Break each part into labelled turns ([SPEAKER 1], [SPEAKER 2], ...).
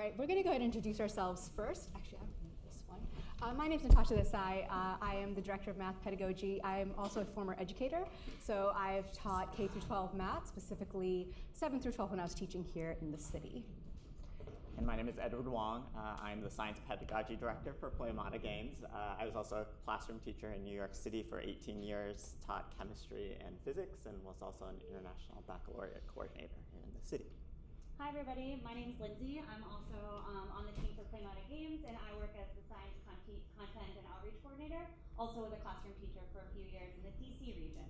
[SPEAKER 1] right, we're going to go ahead and introduce ourselves first. Actually, I don't need this one. My name is Natasha Desai. I am the Director of Math Pedagogy. I am also a former educator. So I've taught K through 12 math, specifically 7 through 12 when I was teaching here in the city.
[SPEAKER 2] And my name is Edward Wang. I'm the Science Pedagogy Director for PlayMada Games. I was also a classroom teacher in New York City for 18 years, taught chemistry and physics, and was also an international baccalaureate coordinator here in the city.
[SPEAKER 3] Hi everybody, my name is Lindsay. I'm also on the team for PlayMada Games, and I work as the Science Content and Outreach Coordinator, also as a classroom teacher for a few years in the DC region.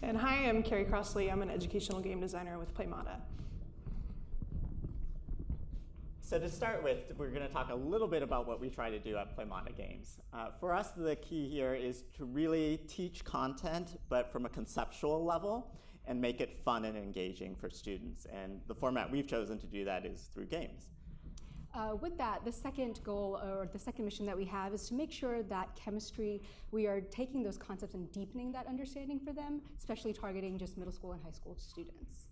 [SPEAKER 4] And hi, I'm Carrie Crossley. I'm an educational game designer with PlayMada.
[SPEAKER 2] So to start with, we're going to talk a little bit about what we try to do at PlayMada Games. For us, the key here is to really teach content, but from a conceptual level, and make it fun and engaging for students. And the format we've chosen to do that is through games.
[SPEAKER 1] With that, the second goal, or the second mission that we have, is to make sure that chemistry, we are taking those concepts and deepening that understanding for them, especially targeting just middle school and high school students.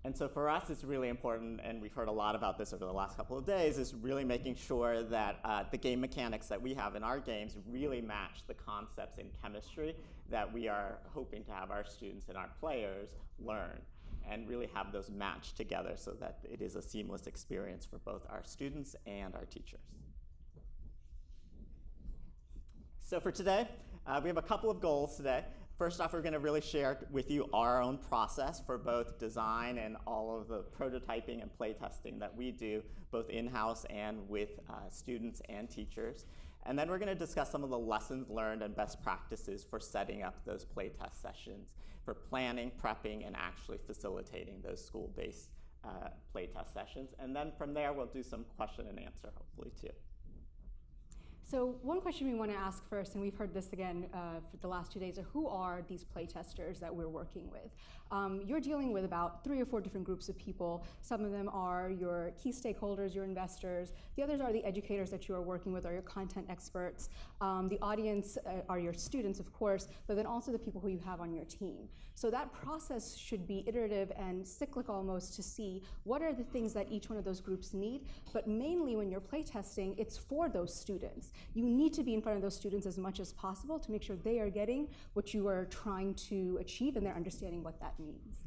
[SPEAKER 2] And so for us, it's really important, and we've heard a lot about this over the last couple of days, is really making sure that the game mechanics that we have in our games really match the concepts in chemistry that we are hoping to have our students and our players learn, and really have those matched together so that it is a seamless experience for both our students and our teachers. So for today, we have a couple of goals today. First off, we're going to really share with you our own process for both design and all of the prototyping and playtesting that we do, both in-house and with students and teachers. And then we're going to discuss some of the lessons learned and best practices for setting up those playtest sessions, for planning, prepping, and actually facilitating those school-based playtest sessions. And then from there, we'll do some question and answer, hopefully, too.
[SPEAKER 1] So one question we want to ask first, and we've heard this again for the last 2 days, are who are these playtesters that we're working with? You're dealing with about 3 or 4 different groups of people. Some of them are your key stakeholders, your investors. The others are the educators that you are working with, or your content experts. The audience are your students, of course, but then also the people who you have on your team. So that process should be iterative and cyclic almost to see what are the things that each one of those groups need. But mainly when you're playtesting, it's for those students. You need to be in front of those students as much as possible to make sure they are getting what you are trying to achieve and they're understanding what that means.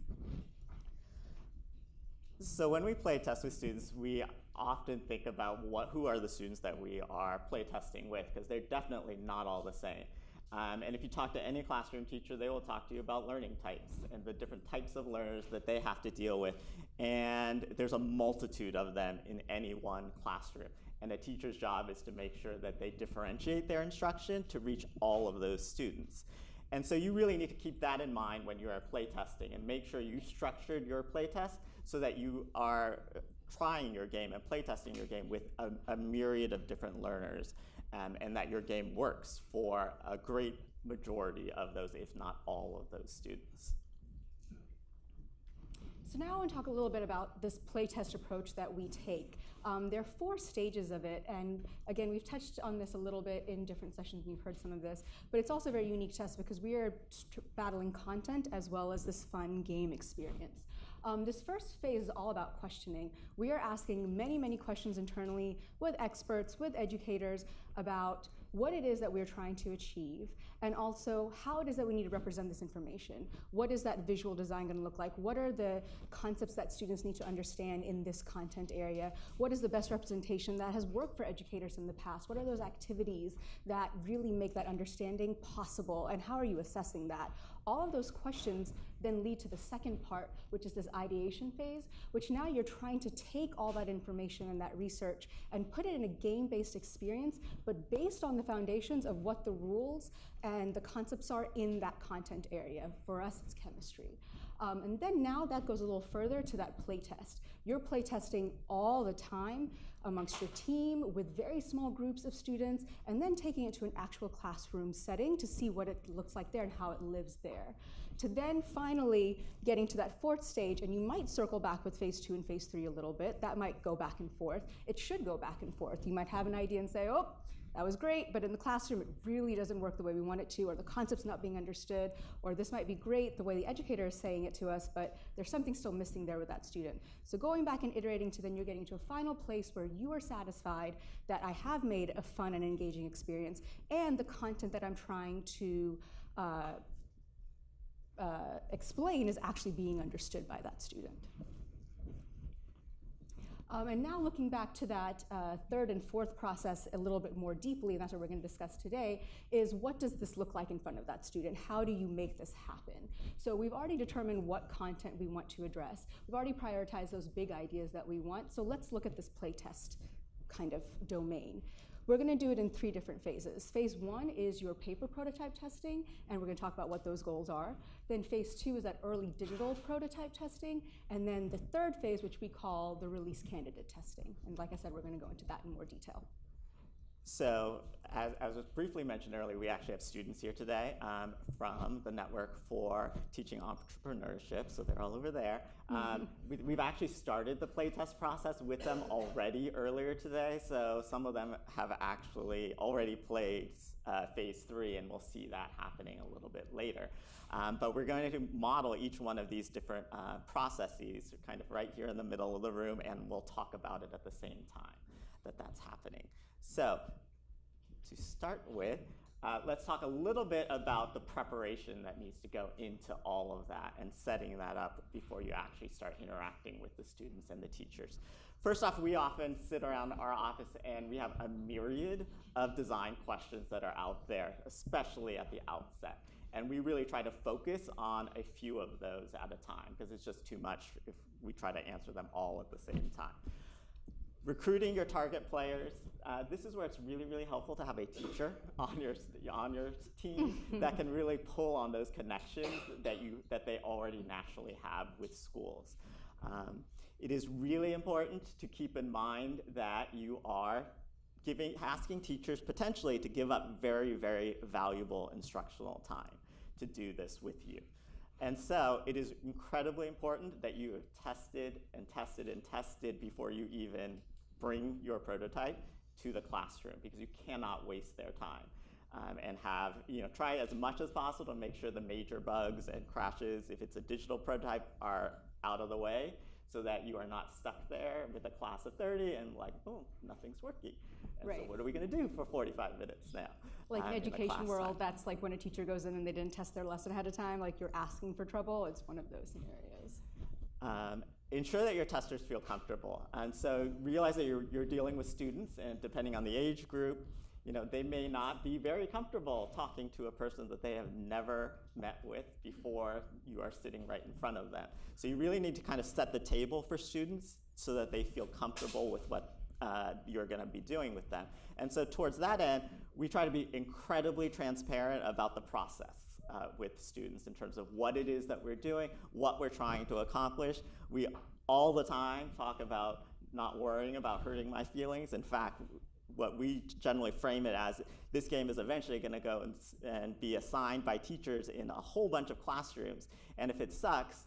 [SPEAKER 2] So when we play test with students, we often think about who are the students that we are play testing with, because they're definitely not all the same. And if you talk to any classroom teacher, they will talk to you about learning types and the different types of learners that they have to deal with. And there's a multitude of them in any one classroom. And a teacher's job is to make sure that they differentiate their instruction to reach all of those students. And so you really need to keep that in mind when you are playtesting, and make sure you structured your playtest so that you are trying your game and playtesting your game with a myriad of different learners, and that your game works for a great majority of those, if not all of those students.
[SPEAKER 1] So now I want to talk a little bit about this playtest approach that we take. There are 4 stages of it, and again, we've touched on this a little bit in different sessions, and you've heard some of this, but it's also a very unique test because we are battling content as well as this fun game experience. This first phase is all about questioning. We are asking many, many questions internally with experts, with educators, about what it is that we're trying to achieve, and also how it is that we need to represent this information. What is that visual design going to look like? What are the concepts that students need to understand in this content area? What is the best representation that has worked for educators in the past? What are those activities that really make that understanding possible, and how are you assessing that? All of those questions then lead to the second part, which is this ideation phase, which now you're trying to take all that information and that research and put it in a game-based experience, but based on the foundations of what the rules and the concepts are in that content area. For us, it's chemistry. And then now that goes a little further to that playtest. You're playtesting all the time amongst your team with very small groups of students, and then taking it to an actual classroom setting to see what it looks like there and how it lives there. To then finally getting to that 4th stage, and you might circle back with phase 2 and phase 3 a little bit. That might go back and forth. It should go back and forth. You might have an idea and say, oh, that was great, but in the classroom it really doesn't work the way we want it to, or the concept's not being understood, or this might be great the way the educator is saying it to us, but there's something still missing there with that student. So going back and iterating to then you're getting to a final place where you are satisfied that I have made a fun and engaging experience, and the content that I'm trying to explain is actually being understood by that student. And now looking back to that third and fourth process a little bit more deeply, and that's what we're going to discuss today, is what does this look like in front of that student? How do you make this happen? So we've already determined what content we want to address. We've already prioritized those big ideas that we want. So let's look at this playtest kind of domain. We're going to do it in 3 different phases. Phase 1 is your paper prototype testing, and we're going to talk about what those goals are. Then phase 2 is that early digital prototype testing, and then the third phase, which we call the release candidate testing. And like I said, we're going to go into that in more detail.
[SPEAKER 2] So, as was briefly mentioned earlier, we actually have students here today from the Network for Teaching Entrepreneurship, so they're all over there. We've actually started the playtest process with them already earlier today, so some of them have actually already played phase 3, and we'll see that happening a little bit later. But we're going to model each one of these different processes kind of right here in the middle of the room, and we'll talk about it at the same time that that's happening. So, to start with, let's talk a little bit about the preparation that needs to go into all of that and setting that up before you actually start interacting with the students and the teachers. First off, we often sit around our office and we have a myriad of design questions that are out there, especially at the outset. And we really try to focus on a few of those at a time because it's just too much if we try to answer them all at the same time. Recruiting your target players. This is where it's really, really helpful to have a teacher on your team that can really pull on those connections that they already naturally have with schools. It is really important to keep in mind that you are asking teachers potentially to give up very, very valuable instructional time to do this with you. And so it is incredibly important that you have tested and tested and tested before you even bring your prototype to the classroom, because you cannot waste their time. And try as much as possible to make sure the major bugs and crashes, if it's a digital prototype, are out of the way so that you are not stuck there with a class of 30 and like, oh, nothing's working. And
[SPEAKER 1] right.
[SPEAKER 2] So what are we going to do for 45 minutes now?
[SPEAKER 1] Like in education world,
[SPEAKER 2] time.
[SPEAKER 1] that's like when a teacher goes in and they didn't test their lesson ahead of time, like you're asking for trouble. It's one of those scenarios.
[SPEAKER 2] Ensure that your testers feel comfortable. And so realize that you're dealing with students, and depending on the age group, they may not be very comfortable talking to a person that they have never met with before you are sitting right in front of them. So you really need to kind of set the table for students so that they feel comfortable with what you're going to be doing with them. And so towards that end, we try to be incredibly transparent about the process with students in terms of what it is that we're doing, what we're trying to accomplish. We all the time talk about not worrying about hurting my feelings. In fact, what we generally frame it as, this game is eventually going to go and be assigned by teachers in a whole bunch of classrooms. And if it sucks,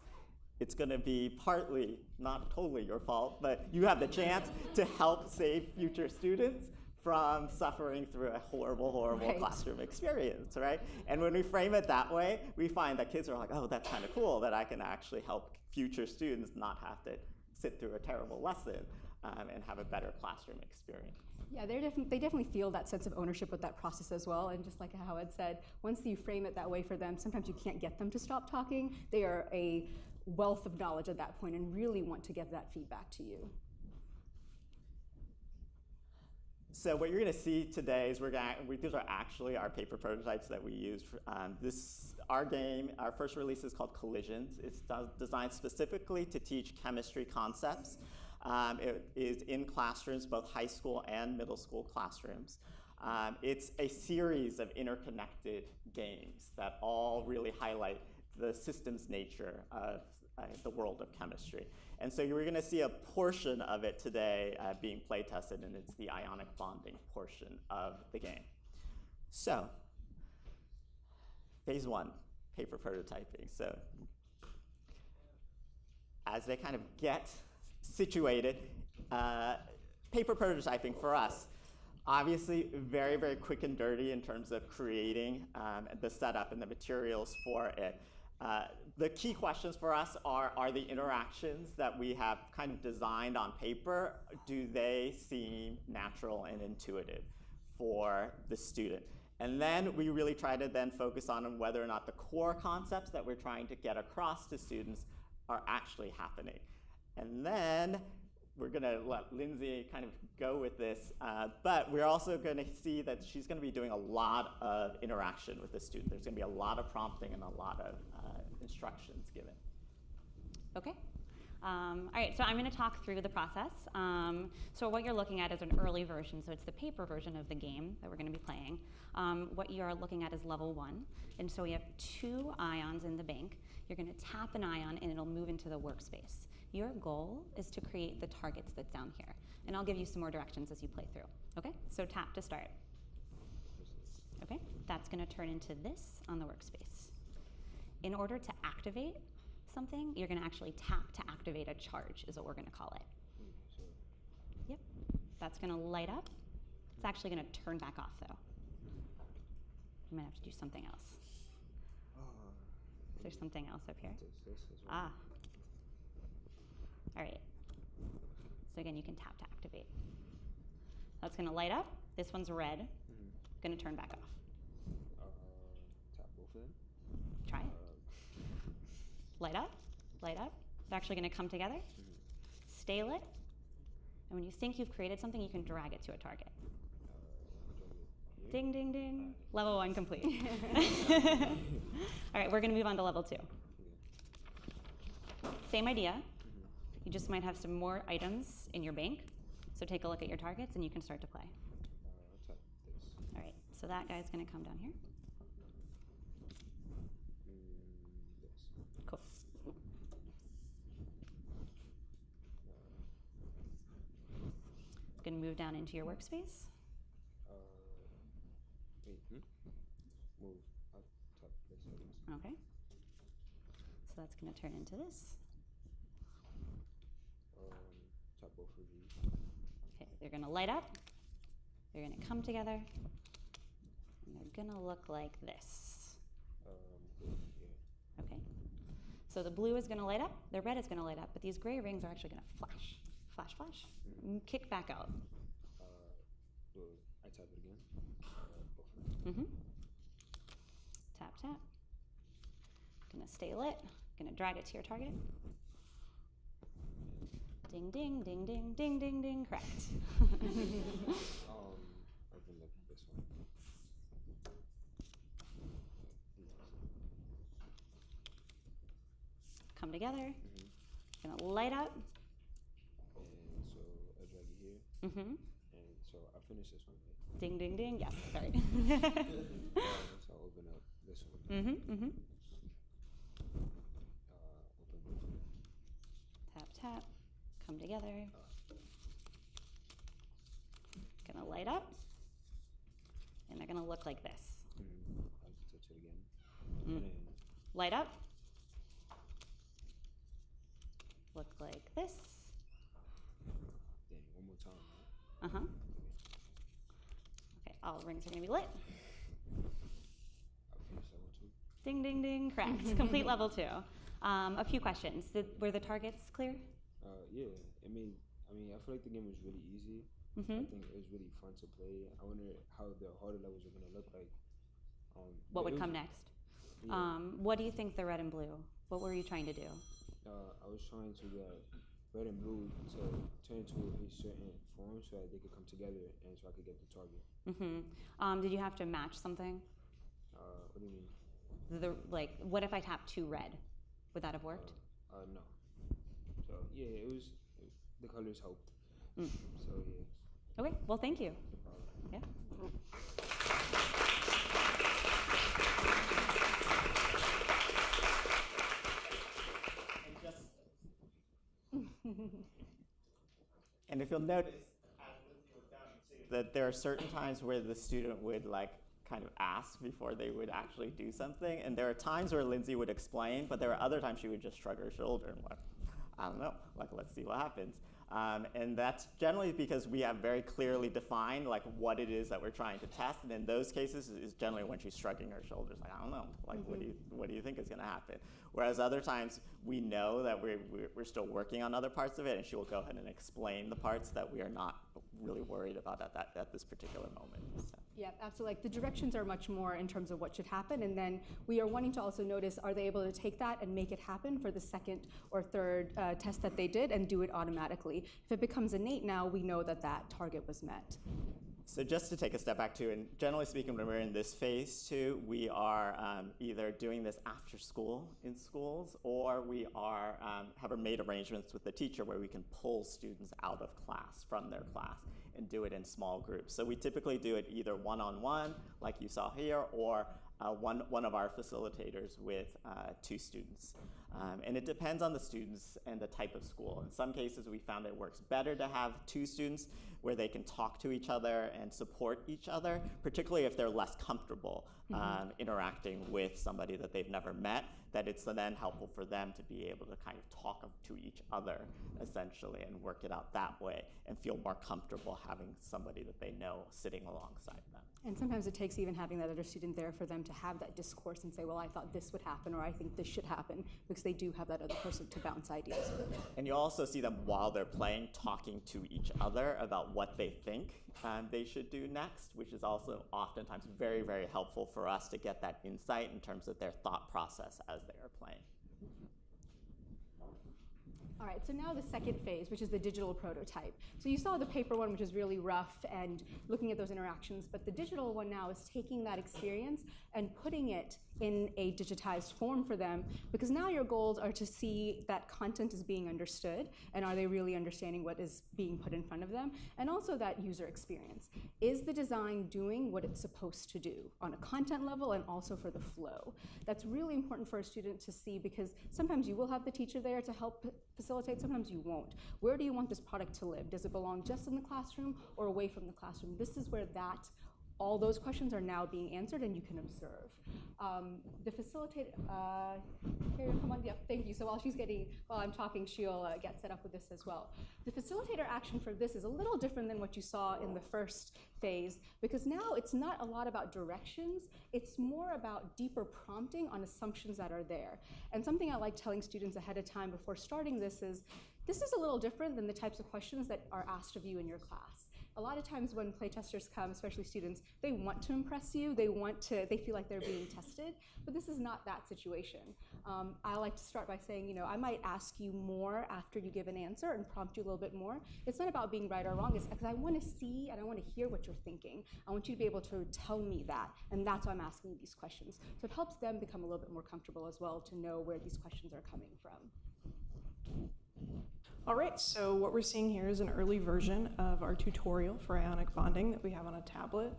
[SPEAKER 2] it's going to be partly, not totally your fault, but you have the chance to help save future students from suffering through a horrible, horrible
[SPEAKER 1] right.
[SPEAKER 2] classroom experience, right? And when we frame it that way, we find that kids are like, oh, that's kind of cool that I can actually help future students not have to sit through a terrible lesson and have a better classroom experience.
[SPEAKER 1] Yeah, they definitely feel that sense of ownership with that process as well. And just like how Ed said, once you frame it that way for them, sometimes you can't get them to stop talking. They are a wealth of knowledge at that point and really want to give that feedback to you.
[SPEAKER 2] So what you're going to see today is these are actually our paper prototypes that we use. Our game, our first release is called Collisions. It's designed specifically to teach chemistry concepts. It is in classrooms, both high school and middle school classrooms. It's a series of interconnected games that all really highlight the systems nature of the world of chemistry. And so you're going to see a portion of it today being play tested, and it's the ionic bonding portion of the game. So, phase 1, paper prototyping. So, as they kind of get situated, paper prototyping for us Obviously, very, very quick and dirty in terms of creating the setup and the materials for it. The key questions for us are the interactions that we have kind of designed on paper, do they seem natural and intuitive for the student? And then we really try to then focus on whether or not the core concepts that we're trying to get across to students are actually happening. And then we're going to let Lindsay kind of go with this, but we're also going to see that she's going to be doing a lot of interaction with the student. There's going to be a lot of prompting and a lot of instructions given.
[SPEAKER 3] Okay. All right, so I'm going to talk through the process. So what you're looking at is an early version, so it's the paper version of the game that we're going to be playing. What you are looking at is level 1, and so we have 2 ions in the bank. You're going to tap an ion and it'll move into the workspace. Your goal is to create the targets that's down here, and I'll give you some more directions as you play through. Okay, so tap to start. Okay, that's going to turn into this on the workspace. In order to activate something, you're going to actually tap to activate a charge, is what we're going to call it. Yep, that's going to light up. It's actually going to turn back off, though. I might have to do something else. Is there something else up here? Ah. All right. So again, you can tap to activate. That's going to light up. This one's red. Going to turn back off.
[SPEAKER 5] Tap both of them.
[SPEAKER 3] Try it. Light up. Light up. They're actually going to come together. Stay lit. And when you think you've created something, you can drag it to a target. Ding, ding, ding. Level 1 complete. All right, we're going to move on to level 2. Same idea. You just might have some more items in your bank. So take a look at your targets and you can start to play. All right, so that guy's going to come down here. Cool. Going to move down into your workspace.
[SPEAKER 5] Move up, top, this.
[SPEAKER 3] Okay. So that's going to turn into this.
[SPEAKER 5] Tap both of these.
[SPEAKER 3] Okay, they're going to light up. They're going to come together. And they're going to look like this.
[SPEAKER 5] Yeah.
[SPEAKER 3] Okay. So the blue is going to light up. The red is going to light up. But these gray rings are actually going to flash. Flash, flash. Kick back out.
[SPEAKER 5] I tap it again.
[SPEAKER 3] Mm-hmm. Tap, tap. Gonna stay lit. Gonna drag it to your target. Ding, ding, ding, ding, ding, ding, ding. Correct.
[SPEAKER 5] Open up this one.
[SPEAKER 3] Come together. Gonna light up.
[SPEAKER 5] And so I drag it here.
[SPEAKER 3] Mm-hmm.
[SPEAKER 5] And so I finish this one. Right?
[SPEAKER 3] Ding, ding, ding. Yes, sorry.
[SPEAKER 5] So I'll open up this one.
[SPEAKER 3] Mm-hmm, mm-hmm.
[SPEAKER 5] Open both of them.
[SPEAKER 3] Tap, tap. Come together. Gonna light up. And they're gonna look like this.
[SPEAKER 5] I'll touch it again. And
[SPEAKER 3] Light up. Look like this.
[SPEAKER 5] then one more time. Right?
[SPEAKER 3] Uh-huh. Okay, all the rings are gonna be lit.
[SPEAKER 5] I'll finish that one too.
[SPEAKER 3] Ding, ding, ding, correct. Complete level 2. A few questions. Were the targets clear?
[SPEAKER 5] Yeah. I mean, I feel like the game was really easy. I think it was really fun to play. I wonder how the harder levels are gonna look like.
[SPEAKER 3] What would come next?
[SPEAKER 5] Yeah.
[SPEAKER 3] What do you think the red and blue? What were you trying to do?
[SPEAKER 5] I was trying to get red and blue to turn into a certain form so that they could come together and so I could get the target.
[SPEAKER 3] Did you have to match something?
[SPEAKER 5] What do you mean?
[SPEAKER 3] What if I tap 2 red? Would that have worked?
[SPEAKER 5] No. So yeah, the colors helped. So yeah.
[SPEAKER 3] Okay, well, thank you.
[SPEAKER 5] No problem.
[SPEAKER 3] Yeah.
[SPEAKER 2] And if you'll notice, that there are certain times where the student would kind of ask before they would actually do something, and there are times where Lindsay would explain, but there are other times she would just shrug her shoulder and I don't know, let's see what happens. And that's generally because we have very clearly defined like what it is that we're trying to test. And in those cases is generally when she's shrugging her shoulders, like, I don't know, like what do you think is going to happen? Whereas other times we know that we're still working on other parts of it, and she will go ahead and explain the parts that we are not really worried about at this particular moment. So.
[SPEAKER 1] Yeah, absolutely. Like the directions are much more in terms of what should happen, and then we are wanting to also notice, are they able to take that and make it happen for the second or third test that they did and do it automatically? If it becomes innate now, we know that that target was met.
[SPEAKER 2] So just to take a step back too, and generally speaking, when we're in this phase too, we are either doing this after school in schools, or we are have made arrangements with the teacher where we can pull students out of class from their class and do it in small groups. So we typically do it either one-on-one, like you saw here, or one of our facilitators with 2 students. And it depends on the students and the type of school. In some cases, we found it works better to have 2 students where they can talk to each other and support each other, particularly if they're less comfortable interacting with somebody that they've never met, that it's then helpful for them to be able to kind of talk to each other, essentially, and work it out that way and feel more comfortable having somebody that they know sitting alongside them.
[SPEAKER 1] And sometimes it takes even having that other student there for them to have that discourse and say, well, I thought this would happen, or I think this should happen, because they do have that other person to bounce ideas with.
[SPEAKER 2] And you also see them while they're playing talking to each other about what they think they should do next, which is also oftentimes very, very helpful for us to get that insight in terms of their thought process as they are playing.
[SPEAKER 1] All right, so now the second phase, which is the digital prototype. So you saw the paper one, which is really rough and looking at those interactions, but the digital one now is taking that experience and putting it in a digitized form for them, because now your goals are to see that content is being understood, and are they really understanding what is being put in front of them, and also that user experience. Is the design doing what it's supposed to do on a content level and also for the flow? That's really important for a student to see, because sometimes you will have the teacher there to help facilitate, sometimes you won't. Where do you want this product to live? Does it belong just in the classroom or away from the classroom? This is where all those questions are now being answered, and you can observe. The facilitator, Carrie, come on, yeah, thank you. So while I'm talking, she'll get set up with this as well. The facilitator action for this is a little different than what you saw in the first phase, because now it's not a lot about directions, it's more about deeper prompting on assumptions that are there. And something I like telling students ahead of time before starting this is a little different than the types of questions that are asked of you in your class. A lot of times when playtesters come, especially students, they want to impress you, they feel like they're being tested, but this is not that situation. I like to start by saying, I might ask you more after you give an answer and prompt you a little bit more. It's not about being right or wrong, it's because I want to see and I want to hear what you're thinking. I want you to be able to tell me that, and that's why I'm asking you these questions. So it helps them become a little bit more comfortable as well to know where these questions are coming from.
[SPEAKER 4] All right, so what we're seeing here is an early version of our tutorial for ionic bonding that we have on a tablet.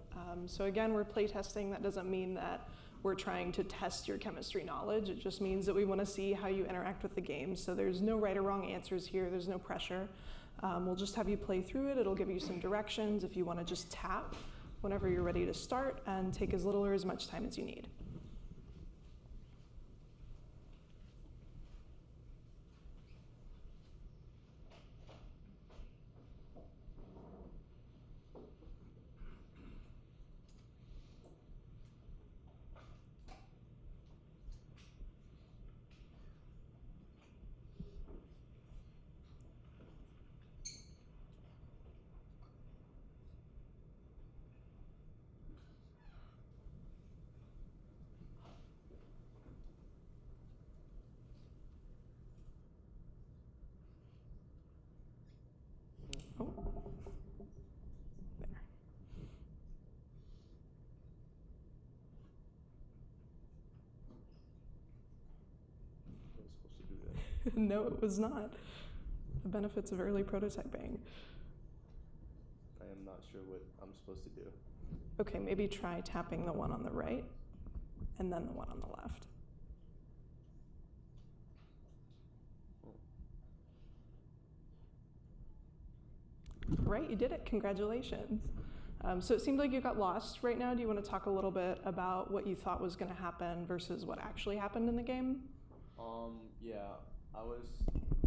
[SPEAKER 4] So again, we're playtesting. That doesn't mean that we're trying to test your chemistry knowledge. It just means that we want to see how you interact with the game. So there's no right or wrong answers here. There's no pressure. We'll just have you play through it. It'll give you some directions if you want to just tap whenever you're ready to start, and take as little or as much time as you need. No, it was not. The benefits of early prototyping.
[SPEAKER 6] I am not sure what I'm supposed to do.
[SPEAKER 4] Okay, maybe try tapping the one on the right and then the one on the left. Right, you did it. Congratulations. So it seemed like you got lost right now. Do you want to talk a little bit about what you thought was going to happen versus what actually happened in the game?
[SPEAKER 6] Yeah, I was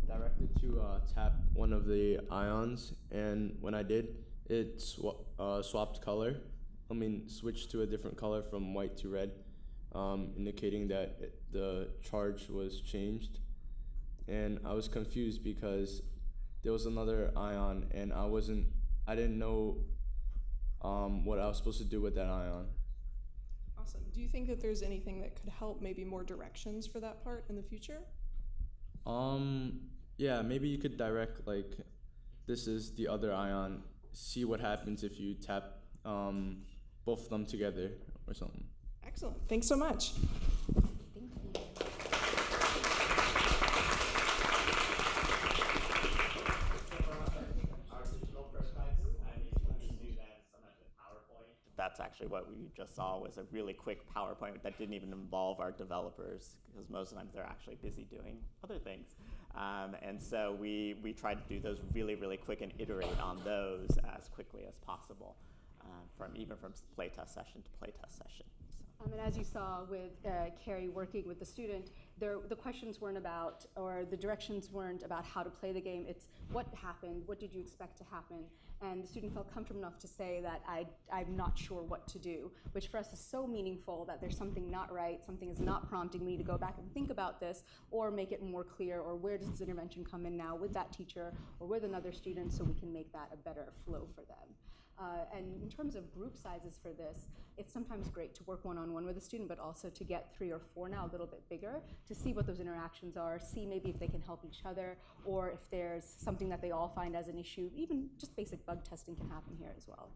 [SPEAKER 6] directed to tap one of the ions, and when I did, it swapped color. Switched to a different color from white to red, indicating that the charge was changed. And I was confused because there was another ion, and I didn't know what I was supposed to do with that ion.
[SPEAKER 4] Awesome. Do you think that there's anything that could help, maybe more directions for that part in the future?
[SPEAKER 6] Yeah, maybe you could direct, like, this is the other ion, see what happens if you tap both of them together or something.
[SPEAKER 4] Excellent. Thanks so much.
[SPEAKER 1] Thank you.
[SPEAKER 2] That's actually what we just saw, was a really quick PowerPoint that didn't even involve our developers, because most of the time they're actually busy doing other things. And so we tried to do those really, really quick and iterate on those as quickly as possible, even from playtest session to playtest session.
[SPEAKER 1] And as you saw with Carrie working with the student, the questions weren't about, or the directions weren't about how to play the game. It's what happened, what did you expect to happen? And the student felt comfortable enough to say that I'm not sure what to do, which for us is so meaningful, that there's something not right, something is not prompting me to go back and think about this, or make it more clear, or where does this intervention come in now with that teacher or with another student, so we can make that a better flow for them. And in terms of group sizes for this, it's sometimes great to work one-on-one with a student, but also to get 3 or 4 now, a little bit bigger, to see what those interactions are, see maybe if they can help each other, or if there's something that they all find as an issue. Even just basic bug testing can happen here as well.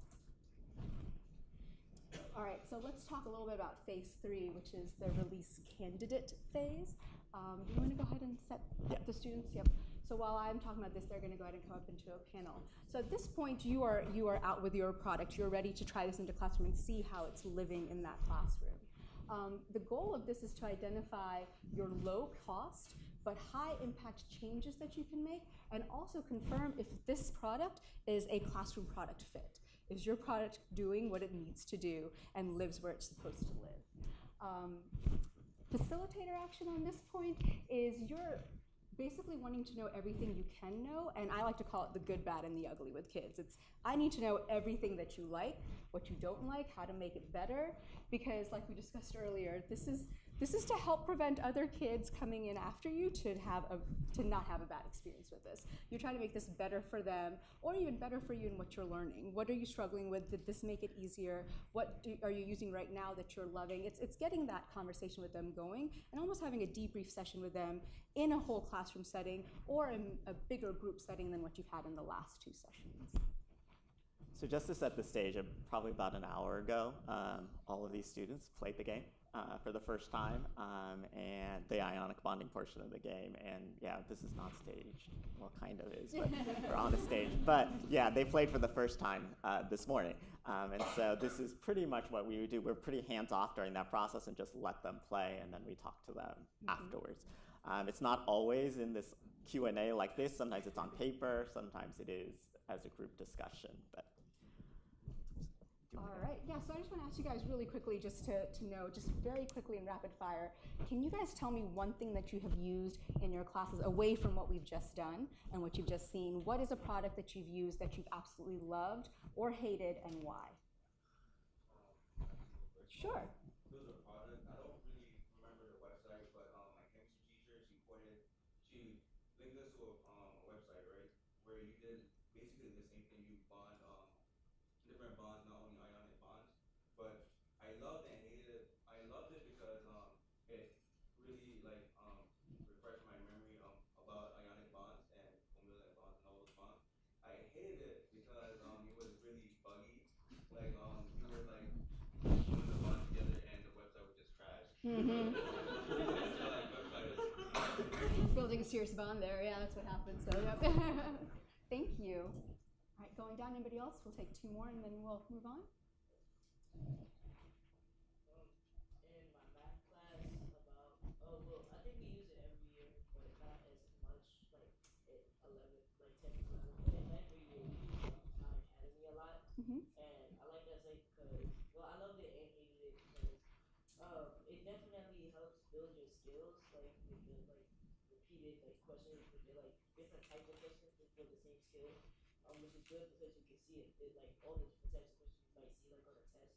[SPEAKER 1] All right, so let's talk a little bit about phase 3, which is the release candidate phase. Do you want to go ahead and set up the students? Yep. So while I'm talking about this, they're going to go ahead and come up into a panel. So at this point, you are out with your product. You're ready to try this into classroom and see how it's living in that classroom. The goal of this is to identify your low cost but high impact changes that you can make, and also confirm if this product is a classroom product fit. Is your product doing what it needs to do and lives where it's supposed to live? Facilitator action on this point is you're basically wanting to know everything you can know, and I like to call it the good, bad, and the ugly with kids. It's, I need to know everything that you like, what you don't like, how to make it better, because like we discussed earlier, this is to help prevent other kids coming in after you to not have a bad experience with this. You're trying to make this better for them, or even better for you in what you're learning. What are you struggling with? Did this make it easier? What are you using right now that you're loving? It's getting that conversation with them going, and almost having a debrief session with them in a whole classroom setting, or in a bigger group setting than what you've had in the last 2 sessions.
[SPEAKER 2] So just to set the stage, probably about an hour ago, all of these students played the game for the first time, and the ionic bonding portion of the game. And yeah, this is not staged. Well, kind of is, but we're on a stage. But yeah, they played for the first time this morning. And so this is pretty much what we would do. We're pretty hands-off during that process and just let them play, and then we talk to them afterwards. It's not always in this Q&A like this. Sometimes it's on paper. Sometimes it is as a group discussion. But
[SPEAKER 1] all right, yeah, so I just want to ask you guys really quickly, just to know, just very quickly in rapid fire, can you guys tell me one thing that you have used in your classes away from what we've just done and what you've just seen? What is a product that you've used that you've absolutely loved or hated, and why? Sure.
[SPEAKER 5] There was a product, I don't really remember the website, but my chemistry teacher, she linked us to a website, right, where you did basically the same thing. You bond different bonds, not only ionic bonds. But I loved and hated it. I loved it because it really refreshed my memory about ionic bonds and covalent bonds and all those bonds. I hated it because it was really buggy. Like you would like put the bonds together and the website would just crash.
[SPEAKER 1] Building a serious bond there, yeah, that's what happens. So, yep. Thank you. All right, going down, anybody else? We'll take 2 more and then we'll move on.
[SPEAKER 7] In my math class, I think we use it every year, but not as much, like at 10th level. But in 9th grade, we use Khan Academy a lot, and I like that site because, I loved it and hated it because it definitely helps build your skills, like with the repeated like questions, but they're like different types of questions for the same skill, which is good because you can see it like all the different types of questions you might see like on a test.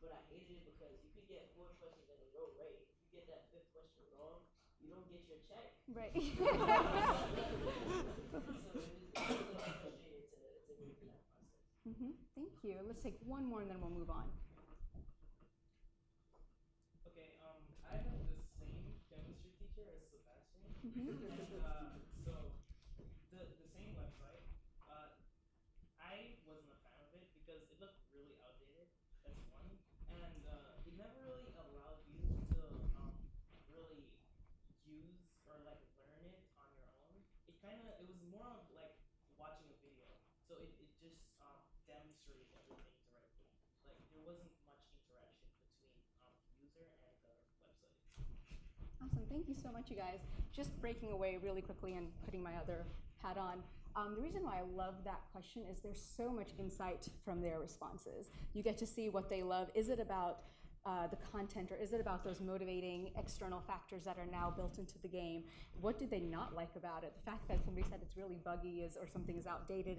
[SPEAKER 7] But I hated it because you could get 4 questions in a row right. If you get that 5th question wrong, you don't get your check.
[SPEAKER 1] Right.
[SPEAKER 7] So it was frustrating to go through that process.
[SPEAKER 1] Thank you. Let's take one more and then we'll move on.
[SPEAKER 8] Okay, I have the same chemistry teacher as Sebastian, and so the same website. I wasn't a fan of it because it looked really outdated. That's one, and it never really allowed you to really use or like learn it on your own. It was more of like watching a video, so it just demonstrated everything directly. Like there wasn't much interaction between user and the website.
[SPEAKER 1] Awesome. Thank you so much, you guys. Just breaking away really quickly and putting my other hat on. The reason why I love that question is there's so much insight from their responses. You get to see what they love. Is it about the content, or is it about those motivating external factors that are now built into the game? What did they not like about it? The fact that somebody said it's really buggy or something is outdated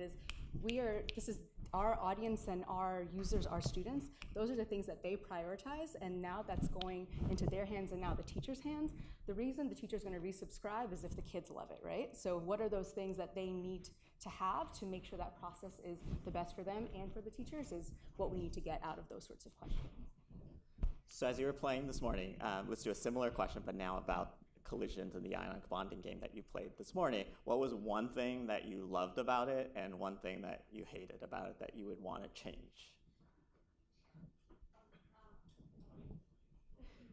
[SPEAKER 1] this is our audience and our users, our students. Those are the things that they prioritize, and now that's going into their hands and now the teacher's hands. The reason the teacher's going to resubscribe is if the kids love it, right? So what are those things that they need to have to make sure that process is the best for them and for the teachers is what we need to get out of those sorts of questions.
[SPEAKER 2] So as you were playing this morning, let's do a similar question, but now about collisions in the ionic bonding game that you played this morning. What was one thing that you loved about it and one thing that you hated about it that you would want to change?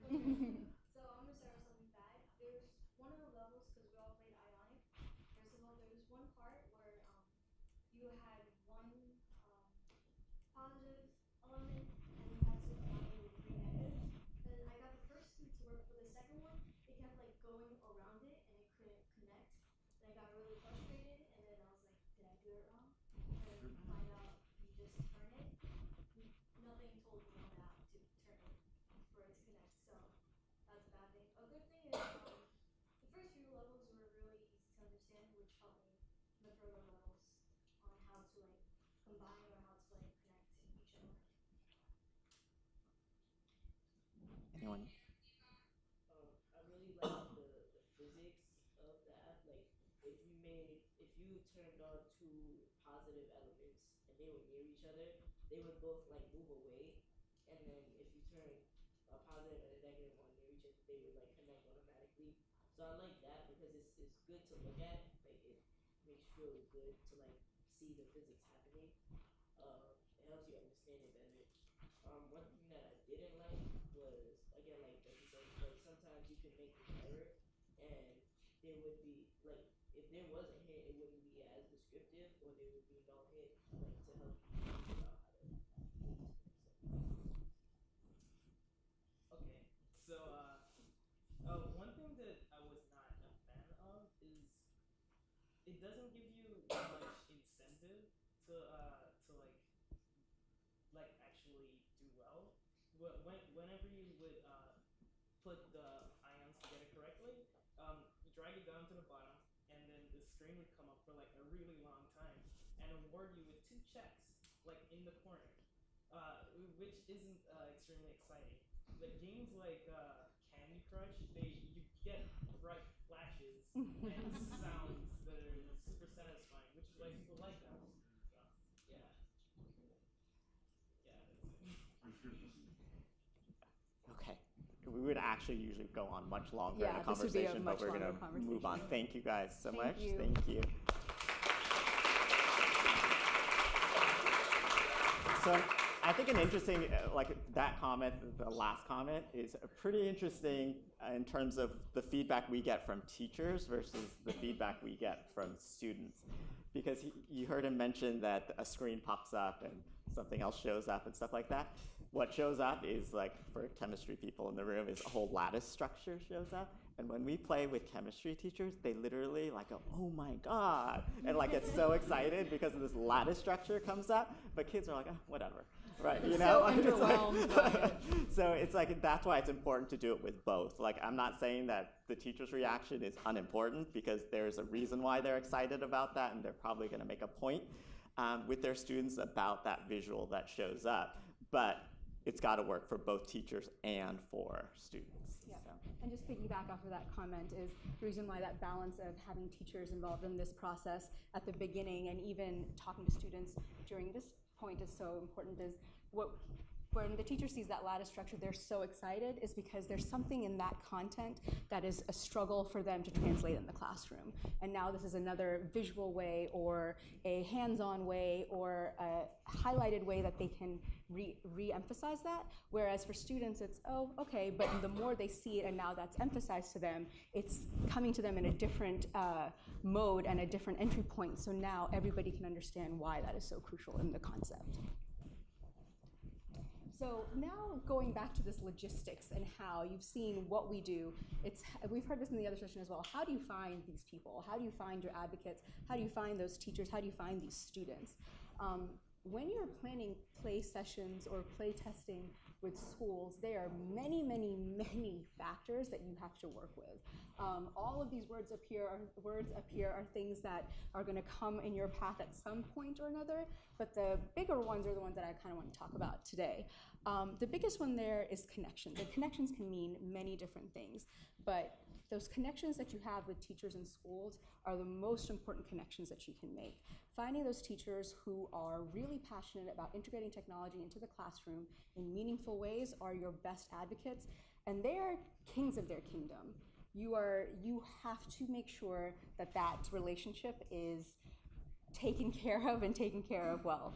[SPEAKER 9] So I'm gonna start with something bad. There's one of the levels, because we all played Ionic. First of all, there was one part where you had one positive element and you had to combine it with 3 negatives. And I got the first 2 to work, but the second one, it kept like going around it and it couldn't connect. And I got really frustrated, and then I was like, did I do it wrong? And then find out you just turn it. Nothing told me on that to turn it for it to connect. So that's a bad thing. A good thing is the first few levels were really easy to understand, which helped me in the further levels on how to like combine or how to like connect to each other.
[SPEAKER 2] Anyone?
[SPEAKER 7] I really like the physics of the app. Like if you turned on 2 positive elements and they were near each other, they would both like move away. And then if you turn a positive and a negative one near each other, they would like connect automatically. So I like that because it's good to look at. Like it makes you feel good to like see the physics happening. It helps you understand it better. One thing that I didn't like was, again, like you said, like sometimes you can make an error and there would be like, if there was a hit, it wouldn't be as descriptive, or there would be no hit like to help you figure out how to do this.
[SPEAKER 8] Okay, so one thing that I was not a fan of is it doesn't give you much incentive to actually do well. Whenever you would put the ions together correctly, you drag it down to the bottom, and then the screen would come up for like a really long time and award you with 2 checks like in the corner, which isn't extremely exciting. Like games like Candy Crush, you get bright flashes and sounds that are super satisfying, which is why people like them. So, yeah. Yeah, that's it.
[SPEAKER 2] Okay. We would actually usually go on much longer in
[SPEAKER 1] Yeah,
[SPEAKER 2] a
[SPEAKER 1] this would be a
[SPEAKER 2] conversation,
[SPEAKER 1] much
[SPEAKER 2] but we're
[SPEAKER 1] longer
[SPEAKER 2] going to move on.
[SPEAKER 1] conversation.
[SPEAKER 2] Thank you guys so
[SPEAKER 1] Thank
[SPEAKER 2] much.
[SPEAKER 1] you.
[SPEAKER 2] Thank you. So I think an interesting, like that comment, the last comment, is pretty interesting in terms of the feedback we get from teachers versus the feedback we get from students. Because you heard him mention that a screen pops up and something else shows up and stuff like that. What shows up is, like, for chemistry people in the room, is a whole lattice structure shows up. And when we play with chemistry teachers, they literally like go, oh my God, and like get so excited because of this lattice structure comes up. But kids are like, oh, whatever. Right, you
[SPEAKER 1] So
[SPEAKER 2] know, it's
[SPEAKER 1] underwhelmed by it.
[SPEAKER 2] so it's like that's why it's important to do it with both. Like, I'm not saying that the teacher's reaction is unimportant, because there's a reason why they're excited about that, and they're probably going to make a point with their students about that visual that shows up. But it's got to work for both teachers and for students.
[SPEAKER 1] Yeah.
[SPEAKER 2] So.
[SPEAKER 1] And just piggyback off of that comment is the reason why that balance of having teachers involved in this process at the beginning and even talking to students during this point is so important is when the teacher sees that lattice structure, they're so excited is because there's something in that content that is a struggle for them to translate in the classroom. And now this is another visual way or a hands-on way or a highlighted way that they can re-emphasize that. Whereas for students, it's, oh, okay, but the more they see it and now that's emphasized to them, it's coming to them in a different mode and a different entry point. So now everybody can understand why that is so crucial in the concept. So now going back to this logistics and how you've seen what we do, we've heard this in the other session as well. How do you find these people? How do you find your advocates? How do you find those teachers? How do you find these students? When you're planning play sessions or play testing with schools, there are many, many, many factors that you have to work with. All of these words up here are things that are going to come in your path at some point or another, but the bigger ones are the ones that I kind of want to talk about today. The biggest one there is connections. And connections can mean many different things, but those connections that you have with teachers and schools are the most important connections that you can make. Finding those teachers who are really passionate about integrating technology into the classroom in meaningful ways are your best advocates, and they are kings of their kingdom. You have to make sure that that relationship is taken care of and taken care of well.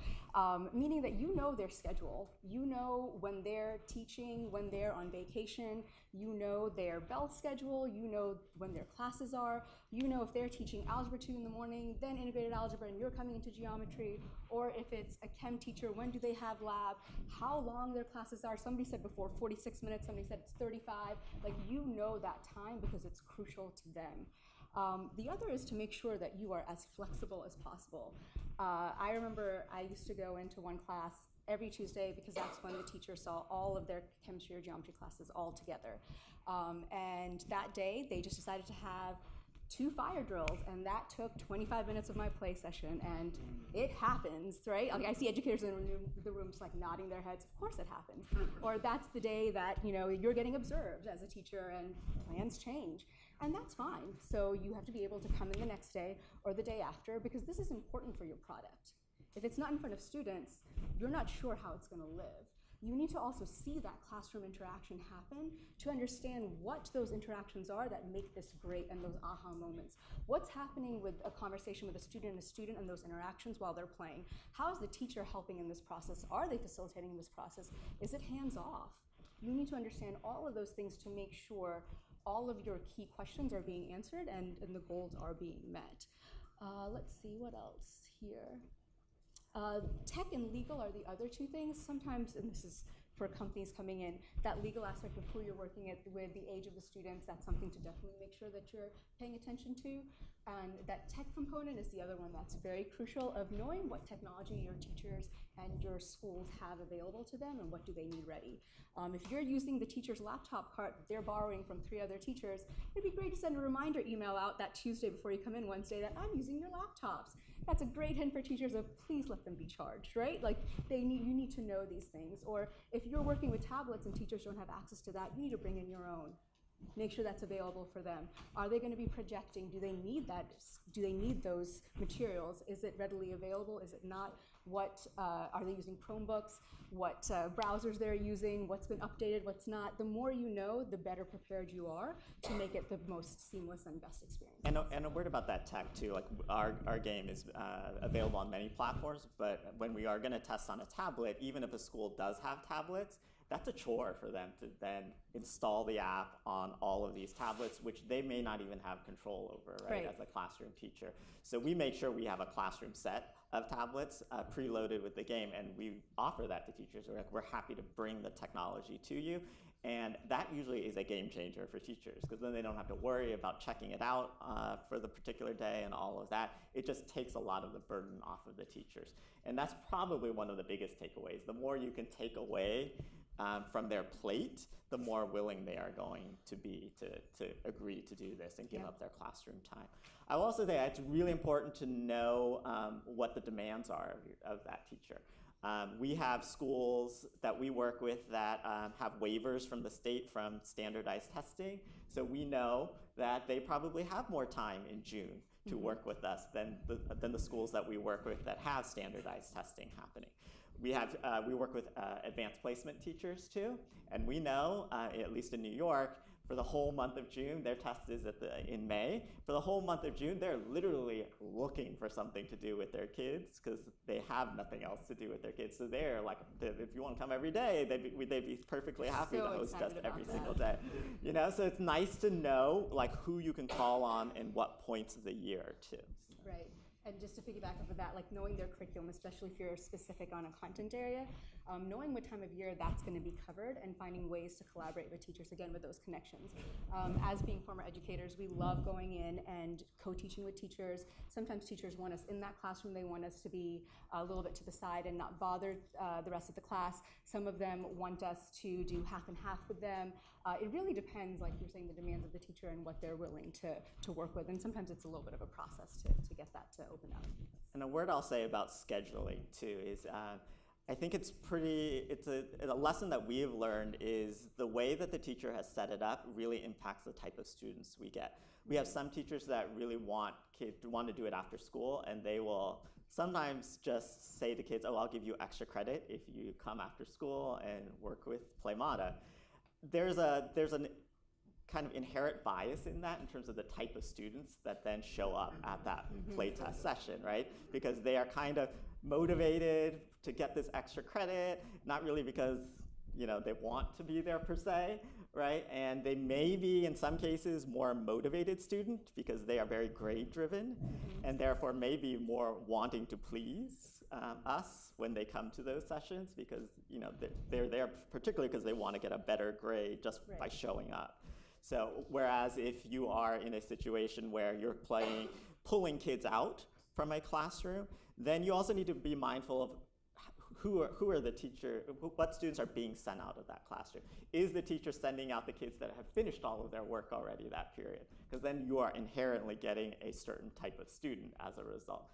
[SPEAKER 1] Meaning that you know their schedule, you know when they're teaching, when they're on vacation, you know their bell schedule, you know when their classes are, you know if they're teaching Algebra 2 in the morning, then integrated algebra and you're coming into geometry, or if it's a chem teacher, when do they have lab, how long their classes are. Somebody said before 46 minutes, somebody said it's 35. Like, you know that time because it's crucial to them. The other is to make sure that you are as flexible as possible. I remember I used to go into one class every Tuesday because that's when the teacher saw all of their chemistry or geometry classes all together. And that day, they just decided to have 2 fire drills, and that took 25 minutes of my play session, and it happens, right? Like, I see educators in the room just like nodding their heads, of course it happens. Or that's the day that, you know, you're getting observed as a teacher and plans change. And that's fine. So you have to be able to come in the next day or the day after, because this is important for your product. If it's not in front of students, you're not sure how it's going to live. You need to also see that classroom interaction happen to understand what those interactions are that make this great and those aha moments. What's happening with a conversation with a student and those interactions while they're playing? How is the teacher helping in this process? Are they facilitating in this process? Is it hands-off? You need to understand all of those things to make sure all of your key questions are being answered and the goals are being met. Let's see what else here. Tech and legal are the other 2 things. Sometimes, and this is for companies coming in, that legal aspect of who you're working with, the age of the students, that's something to definitely make sure that you're paying attention to. And that tech component is the other one that's very crucial, of knowing what technology your teachers and your schools have available to them and what do they need ready. If you're using the teacher's laptop cart that they're borrowing from 3 other teachers, it'd be great to send a reminder email out that Tuesday before you come in Wednesday that I'm using your laptops. That's a great hint for teachers of please let them be charged, right? Like, you need to know these things. Or if you're working with tablets and teachers don't have access to that, you need to bring in your own. Make sure that's available for them. Are they going to be projecting? Do they need that? Do they need those materials? Is it readily available? Is it not? What are they using Chromebooks? What browsers they're using? What's been updated? What's not? The more you know, the better prepared you are to make it the most seamless and best experience.
[SPEAKER 2] And a word about that tech too. Like, our game is available on many platforms, but when we are going to test on a tablet, even if a school does have tablets, that's a chore for them to then install the app on all of these tablets, which they may not even have control over, right, as a classroom teacher. So we make sure we have a classroom set of tablets preloaded with the game, and we offer that to teachers. We're happy to bring the technology to you, And that usually is a game changer for teachers, because then they don't have to worry about checking it out for the particular day and all of that. It just takes a lot of the burden off of the teachers. And that's probably one of the biggest takeaways. The more you can take away from their plate, the more willing they are going to be to agree to do this and give up their classroom time. I will also say it's really important to know what the demands are of that teacher. We have schools that we work with that have waivers from the state from standardized testing. So we know that they probably have more time in June to work with us than the schools that we work with that have standardized testing happening. We work with advanced placement teachers too, and we know, at least in New York, for the whole month of June, their test is in May. For the whole month of June, they're literally looking for something to do with their kids because they have nothing else to do with their kids. So they're like, if you want to come every day, they'd be perfectly happy to host test every single day. You know, so it's nice to know like who you can call on and what points of the year too.
[SPEAKER 1] Right. And just to piggyback off of that, like knowing their curriculum, especially if you're specific on a content area, knowing what time of year that's going to be covered and finding ways to collaborate with teachers, again, with those connections. As being former educators, we love going in and co-teaching with teachers. Sometimes teachers want us in that classroom. They want us to be a little bit to the side and not bother the rest of the class. Some of them want us to do half and half with them. It really depends, like you're saying, the demands of the teacher and what they're willing to work with. And sometimes it's a little bit of a process to get that to open up.
[SPEAKER 2] And a word I'll say about scheduling too is I think it's a lesson that we have learned is the way that the teacher has set it up really impacts the type of students we get. We have some teachers that really want to do it after school, and they will sometimes just say to kids, oh, I'll give you extra credit if you come after school and work with PlayMada. There's an kind of inherent bias in that in terms of the type of students that then show up at that playtest session, right? Because they are kind of motivated to get this extra credit, not really because they want to be there per se, right? And they may be, in some cases, more motivated student because they are very grade driven and therefore may be more wanting to please us when they come to those sessions because they're there particularly because they want to get a better grade just by showing up. So whereas if you are in a situation where you're pulling kids out from a classroom, then you also need to be mindful of what students are being sent out of that classroom. Is the teacher sending out the kids that have finished all of their work already that period? Because then you are inherently getting a certain type of student as a result.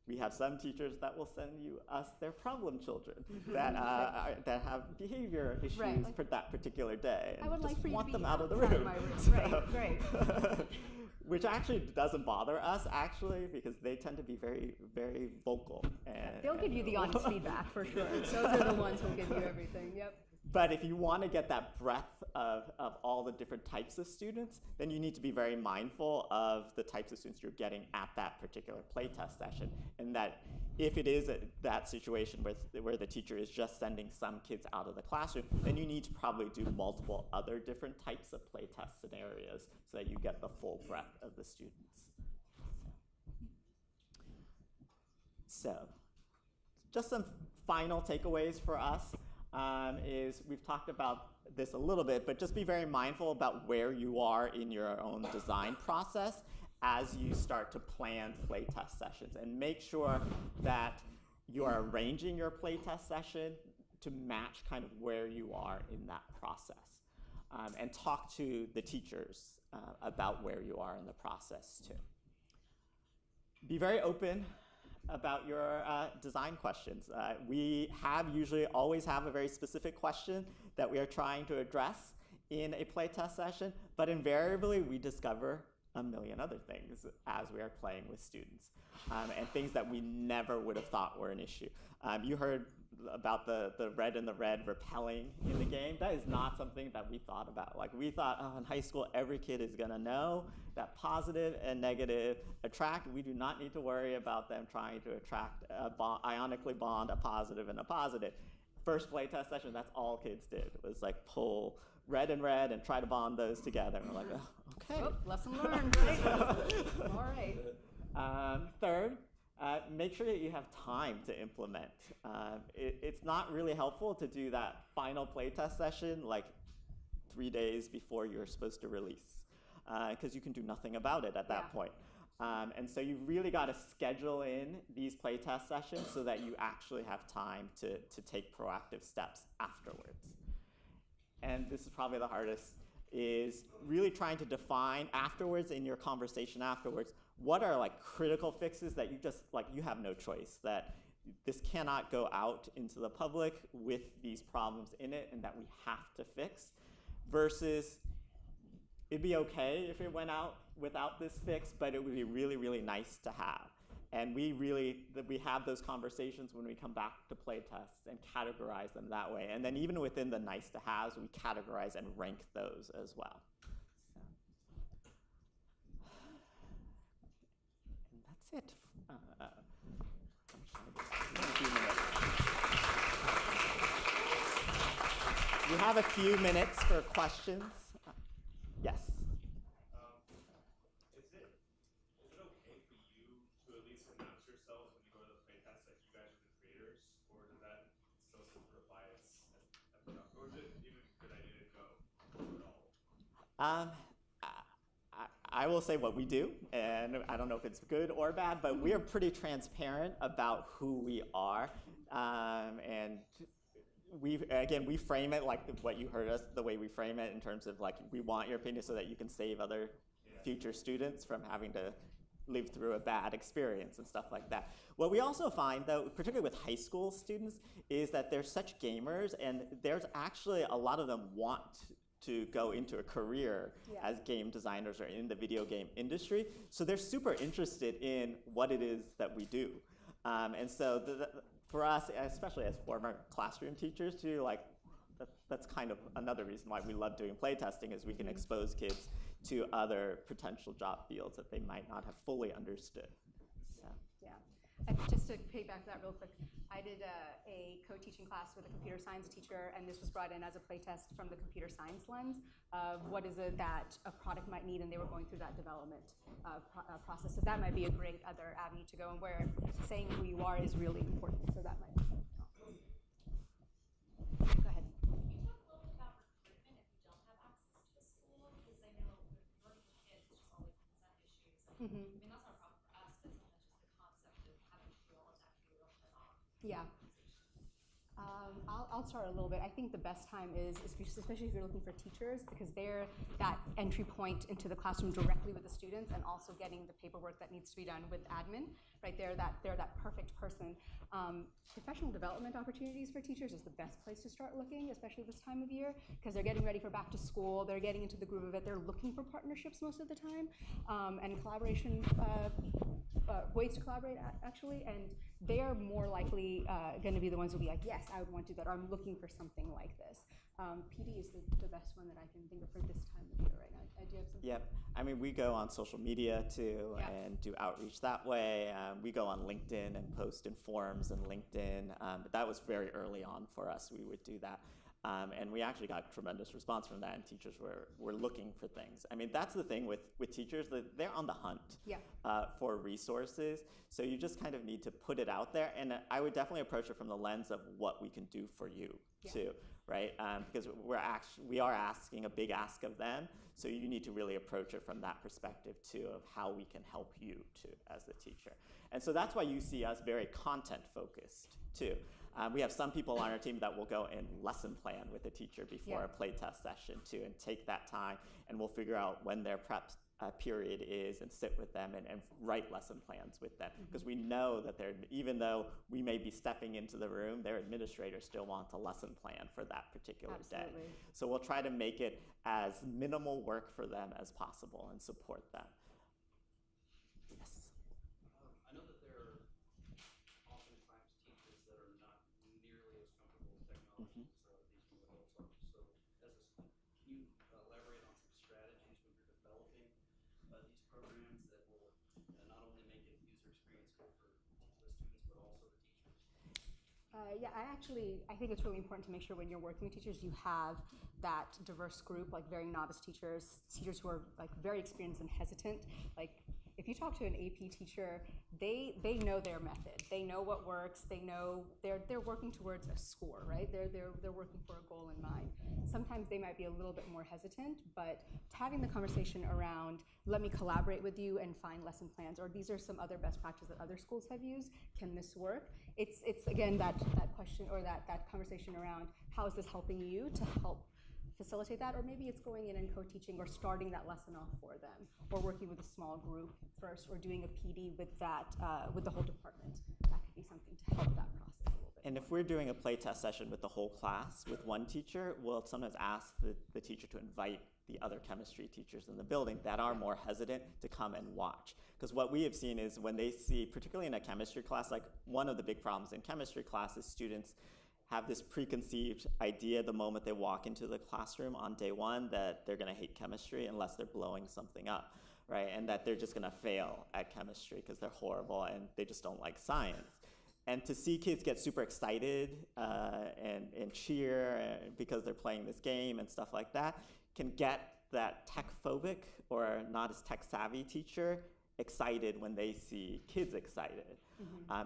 [SPEAKER 2] We have some teachers that will send us their problem children that have behavior issues for that particular day. And
[SPEAKER 1] I would
[SPEAKER 2] just
[SPEAKER 1] like for you
[SPEAKER 2] want
[SPEAKER 1] to be
[SPEAKER 2] them out of the
[SPEAKER 1] outside
[SPEAKER 2] room.
[SPEAKER 1] my room. Right.
[SPEAKER 2] Which actually doesn't bother us, because they tend to be very, very vocal.
[SPEAKER 1] They'll give you the honest feedback for sure. Those are the ones who'll give you everything. Yep.
[SPEAKER 2] But if you want to get that breadth of all the different types of students, then you need to be very mindful of the types of students you're getting at that particular playtest session. And that if it is that situation where the teacher is just sending some kids out of the classroom, then you need to probably do multiple other different types of playtest scenarios so that you get the full breadth of the students. So, just some final takeaways for us. Is we've talked about this a little bit, but just be very mindful about where you are in your own design process as you start to plan playtest sessions, and make sure that you are arranging your playtest session to match kind of where you are in that process, and talk to the teachers about where you are in the process too. Be very open about your design questions. We always have a very specific question that we are trying to address in a playtest session, but invariably we discover a million other things as we are playing with students, and things that we never would have thought were an issue. You heard about the red and the red repelling in the game. That is not something that we thought about. Like, we thought, oh, in high school, every kid is gonna know that positive and negative attract. We do not need to worry about them trying to ionically bond a positive and a positive. First playtest session, that's all kids did. It was like pull red and try to bond those together. And we're like, oh, okay.
[SPEAKER 1] Oh, lesson learned, right? All right.
[SPEAKER 2] Third, make sure that you have time to implement. It's not really helpful to do that final playtest session like 3 days before you're supposed to release, because you can do nothing about it at that point. And so you've really got to schedule in these playtest sessions so that you actually have time to take proactive steps afterwards. And this is probably the hardest, is really trying to define afterwards, in your conversation afterwards, what are like critical fixes that you just, like, you have no choice, that this cannot go out into the public with these problems in it and that we have to fix, versus it'd be okay if it went out without this fix, but it would be really, really nice to have. And we have those conversations when we come back to playtests and categorize them that way. And then even within the nice to haves, we categorize and rank those as well. And that's it. We have a few minutes for questions. Yes.
[SPEAKER 10] Is it okay for you to at least announce yourselves when you go to the playtest that you guys are the creators, or does that still sort of bias at the top? Or is it even a good idea to go at all?
[SPEAKER 2] I will say what we do, and I don't know if it's good or bad, but we are pretty transparent about who we are, and we frame it like what you heard us, the way we frame it, in terms of like, we want your opinion so that you can save other future students from having to live through a bad experience and stuff like that. What we also find, though, particularly with high school students, is that they're such gamers, and there's actually a lot of them want to go into a career as game designers or in the video game industry. So they're super interested in what it is that we do. And so for us, especially as former classroom teachers too, like that's kind of another reason why we love doing playtesting, is we can expose kids to other potential job fields that they might not have fully understood. So.
[SPEAKER 1] Yeah, and just to piggyback that real quick, I did a co-teaching class with a computer science teacher, and this was brought in as a playtest from the computer science lens of what is it that a product might need, and they were going through that development process. So that might be a great other avenue to go, and where saying who you are is really important. So that might be something. Go ahead.
[SPEAKER 9] Can you talk a little bit about recruitment if you don't have access to a school? Because I know with working with kids, it's just always consent issues. And, I mean, that's not a problem for us, but sometimes just the concept of having to do all of that can be a real turn-off.
[SPEAKER 1] Yeah. I'll start a little bit. I think the best time is especially if you're looking for teachers, because they're that entry point into the classroom directly with the students, and also getting the paperwork that needs to be done with admin, right? They're that perfect person. Professional development opportunities for teachers is the best place to start looking, especially this time of year, because they're getting ready for back to school. They're getting into the groove of it. They're looking for partnerships most of the time, and collaboration, ways to collaborate actually, and they're more likely going to be the ones who'll be like, yes, I would want to do that, or I'm looking for something like this. PD is the best one that I can think of for this time of year right now. Do you have something?
[SPEAKER 2] Yep. I mean, we go on social media too, and do outreach that way. We go on LinkedIn and post in forums and LinkedIn. But that was very early on for us. We would do that. And we actually got tremendous response from that, and teachers were looking for things. I mean, that's the thing with teachers, that they're on the hunt for resources. So you just kind of need to put it out there. And I would definitely approach it from the lens of what we can do for you too, right? Because we are asking a big ask of them. So you need to really approach it from that perspective too, of how we can help you too as the teacher. And so that's why you see us very content focused too. We have some people on our team that will go and lesson plan with the teacher before a playtest session too, and take that time, and we'll figure out when their prep period is and sit with them and write lesson plans with them. Because we know that even though we may be stepping into the room, their administrator still wants a lesson plan for that particular day. So we'll try to make it as minimal work for them as possible and support them. Yes.
[SPEAKER 11] I know that there are oftentimes teachers that are not nearly as comfortable with technology as these new adults are. So, can you elaborate on some strategies when you're developing these programs that will not only make it user experience good for the students, but also the teachers?
[SPEAKER 1] I think it's really important to make sure when you're working with teachers, you have that diverse group, like very novice teachers who are like very experienced and hesitant, like if you talk to an AP teacher, they know their method. They know what works. They know they're working towards a score, right? They're working for a goal in mind. Sometimes they might be a little bit more hesitant, but having the conversation around, let me collaborate with you and find lesson plans, or these are some other best practices that other schools have used. Can this work? It's again that question or that conversation around how is this helping you to help facilitate that, or maybe it's going in and co-teaching or starting that lesson off for them, or working with a small group first, or doing a PD with that with the whole department. That could be something to help that process a little bit.
[SPEAKER 2] And if we're doing a playtest session with the whole class with one teacher, we'll sometimes ask the teacher to invite the other chemistry teachers in the building that are more hesitant to come and watch. Because what we have seen is when they see, particularly in a chemistry class, like one of the big problems in chemistry class is students have this preconceived idea the moment they walk into the classroom on day one that they're going to hate chemistry unless they're blowing something up, right? And that they're just going to fail at chemistry because they're horrible and they just don't like science. And to see kids get super excited and cheer because they're playing this game and stuff like that can get that tech-phobic or not as tech-savvy teacher excited when they see kids excited.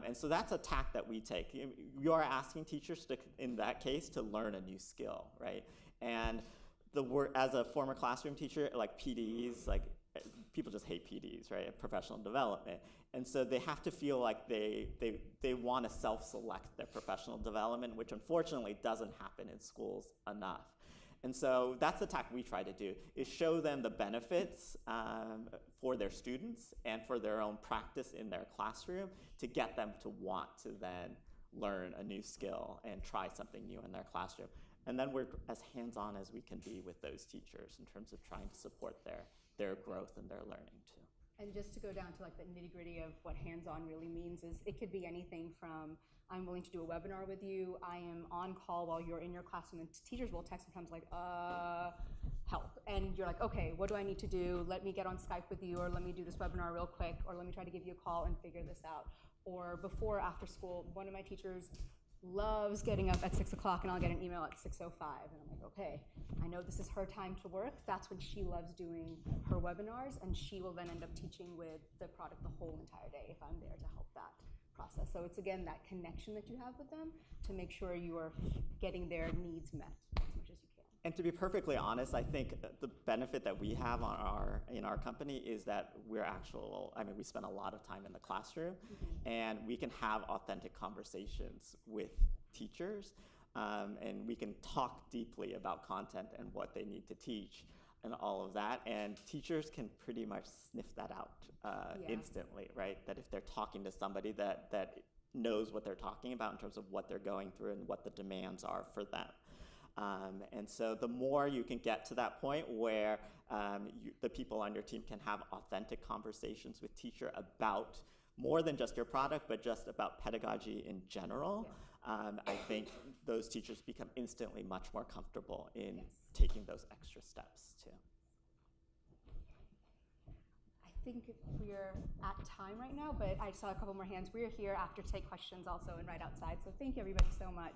[SPEAKER 2] And so that's a tack that we take. You are asking teachers to, in that case, to learn a new skill, right? And as a former classroom teacher, like PDs, like people just hate PDs, right? Professional development. And so they have to feel like they want to self-select their professional development, which unfortunately doesn't happen in schools enough. And so that's the tack we try to do, is show them the benefits for their students and for their own practice in their classroom to get them to want to then learn a new skill and try something new in their classroom. And then we're as hands-on as we can be with those teachers in terms of trying to support their growth and their learning too.
[SPEAKER 1] And just to go down to like the nitty-gritty of what hands-on really means is it could be anything from I'm willing to do a webinar with you, I am on call while you're in your classroom, and teachers will text sometimes like, help. And you're like, okay, what do I need to do? Let me get on Skype with you, or let me do this webinar real quick, or let me try to give you a call and figure this out. Or before, after school, one of my teachers loves getting up at 6 o'clock and I'll get an email at 6:05. And I'm like, okay, I know this is her time to work. That's when she loves doing her webinars, and she will then end up teaching with the product the whole entire day if I'm there to help that process. So it's again that connection that you have with them to make sure you are getting their needs met as much as you can.
[SPEAKER 2] And to be perfectly honest, I think the benefit that we have in our company is that we spend a lot of time in the classroom, and we can have authentic conversations with teachers, and we can talk deeply about content and what they need to teach and all of that, and teachers can pretty much sniff that out instantly, right? That if they're talking to somebody that knows what they're talking about in terms of what they're going through and what the demands are for them. And so the more you can get to that point where the people on your team can have authentic conversations with teacher about more than just your product, but just about pedagogy in general, I think those teachers become instantly much more comfortable in taking those extra steps too.
[SPEAKER 1] I think we're at time right now, but I saw a couple more hands. We're here after to take questions also and right outside. So thank you everybody so much.